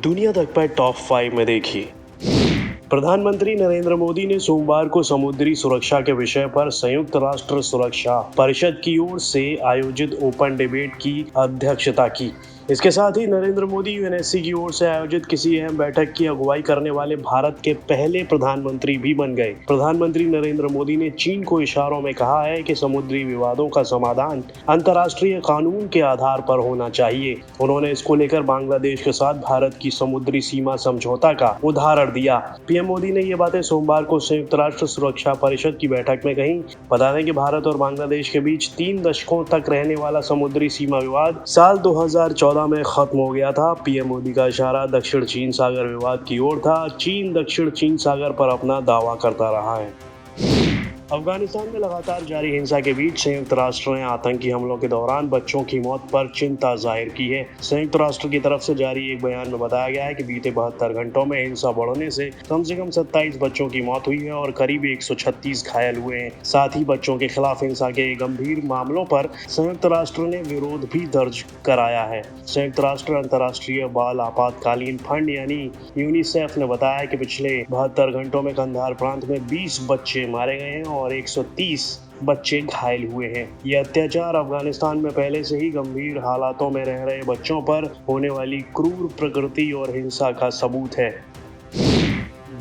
दुनिया तक पर टॉप 5 में देखिए। प्रधानमंत्री नरेंद्र मोदी ने सोमवार को समुद्री सुरक्षा के विषय पर संयुक्त राष्ट्र सुरक्षा परिषद की ओर से आयोजित ओपन डिबेट की अध्यक्षता की। इसके साथ ही नरेंद्र मोदी यूएनएससी की ओर से आयोजित किसी अहम बैठक की अगुवाई करने वाले भारत के पहले प्रधानमंत्री भी बन गए। प्रधानमंत्री नरेंद्र मोदी ने चीन को इशारों में कहा है कि समुद्री विवादों का समाधान अंतर्राष्ट्रीय कानून के आधार पर होना चाहिए। उन्होंने इसको लेकर बांग्लादेश के साथ भारत की समुद्री सीमा समझौता का उदाहरण दिया। पीएम मोदी ने ये बातें सोमवार को संयुक्त राष्ट्र सुरक्षा परिषद की बैठक में कही। बता दें कि भारत और बांग्लादेश के बीच 3 दशकों तक रहने वाला समुद्री सीमा विवाद साल 2014 में खत्म हो गया था। पीएम मोदी का इशारा दक्षिण चीन सागर विवाद की ओर था। चीन दक्षिण चीन सागर पर अपना दावा करता रहा है। अफगानिस्तान में लगातार जारी हिंसा के बीच संयुक्त राष्ट्र ने आतंकी हमलों के दौरान बच्चों की मौत पर चिंता जाहिर की है। संयुक्त राष्ट्र की तरफ से जारी एक बयान में बताया गया है कि बीते 72 घंटों में हिंसा बढ़ने से कम 27 बच्चों की मौत हुई है और करीब 136 घायल हुए हैं। साथ ही बच्चों के खिलाफ हिंसा के गंभीर मामलों पर संयुक्त राष्ट्र ने विरोध भी दर्ज कराया है। संयुक्त राष्ट्र अंतर्राष्ट्रीय बाल आपातकालीन फंड यानी यूनिसेफ ने बताया कि पिछले 72 घंटों में कंधार प्रांत में 20 बच्चे मारे गए हैं और 130 बच्चे घायल हुए हैं। ये अत्याचार अफगानिस्तान में पहले से ही गंभीर हालातों में रह रहे बच्चों पर होने वाली क्रूर प्रकृति और हिंसा का सबूत है।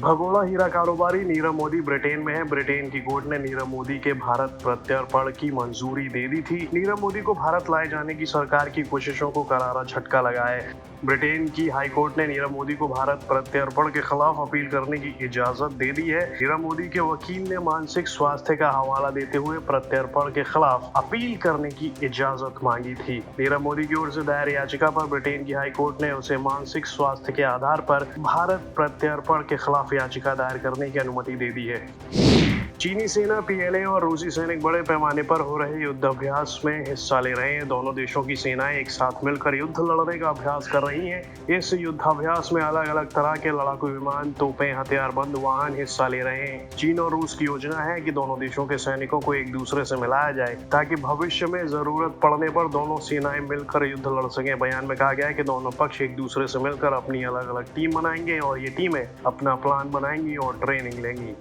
भगोड़ा हीरा कारोबारी नीरव मोदी ब्रिटेन में है। ब्रिटेन की कोर्ट ने नीरव मोदी के भारत प्रत्यर्पण की मंजूरी दे दी थी। नीरव मोदी को भारत लाए जाने की सरकार की कोशिशों को करारा झटका लगा है। ब्रिटेन की हाई कोर्ट ने नीरव मोदी को भारत प्रत्यर्पण के खिलाफ अपील करने की इजाजत दे दी है। नीरव मोदी के वकील ने मानसिक स्वास्थ्य का हवाला देते हुए प्रत्यर्पण के खिलाफ अपील करने की इजाजत मांगी थी। नीरव मोदी की ओर से दायर याचिका पर ब्रिटेन की हाई कोर्ट ने उसे मानसिक स्वास्थ्य के आधार पर भारत प्रत्यर्पण के खिलाफ याचिका दायर करने की अनुमति दे दी है। चीनी सेना, पीएलए और रूसी सैनिक बड़े पैमाने पर हो रहे युद्धाभ्यास में हिस्सा ले रहे हैं। दोनों देशों की सेनाएं एक साथ मिलकर युद्ध लड़ने का अभ्यास कर रही हैं। इस युद्धाभ्यास में अलग अलग तरह के लड़ाकू विमान, तोपें, हथियारबंद वाहन हिस्सा ले रहे हैं। चीन और रूस की योजना है कि दोनों देशों के सैनिकों को एक दूसरे से मिलाया जाए ताकि भविष्य में जरूरत पड़ने पर दोनों सेनाएं मिलकर युद्ध लड़ सकें। बयान में कहा गया है कि दोनों पक्ष एक दूसरे से मिलकर अपनी अलग अलग टीम बनाएंगे और ये टीमें अपना प्लान बनाएंगी और ट्रेनिंग लेंगी।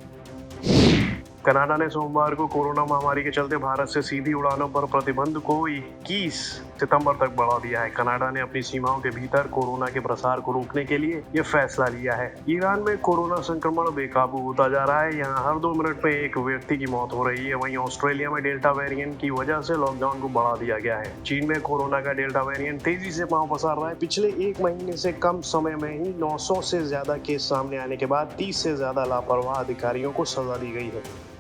कनाडा ने सोमवार को कोरोना महामारी के चलते भारत से सीधी उड़ानों पर प्रतिबंध को 21 सितंबर तक बढ़ा दिया है। कनाडा ने अपनी सीमाओं के भीतर कोरोना के प्रसार को रोकने के लिए यह फैसला लिया है। ईरान में कोरोना संक्रमण बेकाबू होता जा रहा है। यहाँ हर 2 मिनट में एक व्यक्ति की मौत हो रही है। वहीं ऑस्ट्रेलिया में डेल्टा वेरिएंट की वजह से लॉकडाउन को बढ़ा दिया गया है। चीन में कोरोना का डेल्टा वेरिएंट तेजी से पांव पसार रहा है। पिछले 1 महीने से कम समय में ही 900 से ज्यादा केस सामने आने के बाद 30 से ज्यादा लापरवाह अधिकारियों को सजा दी गई है।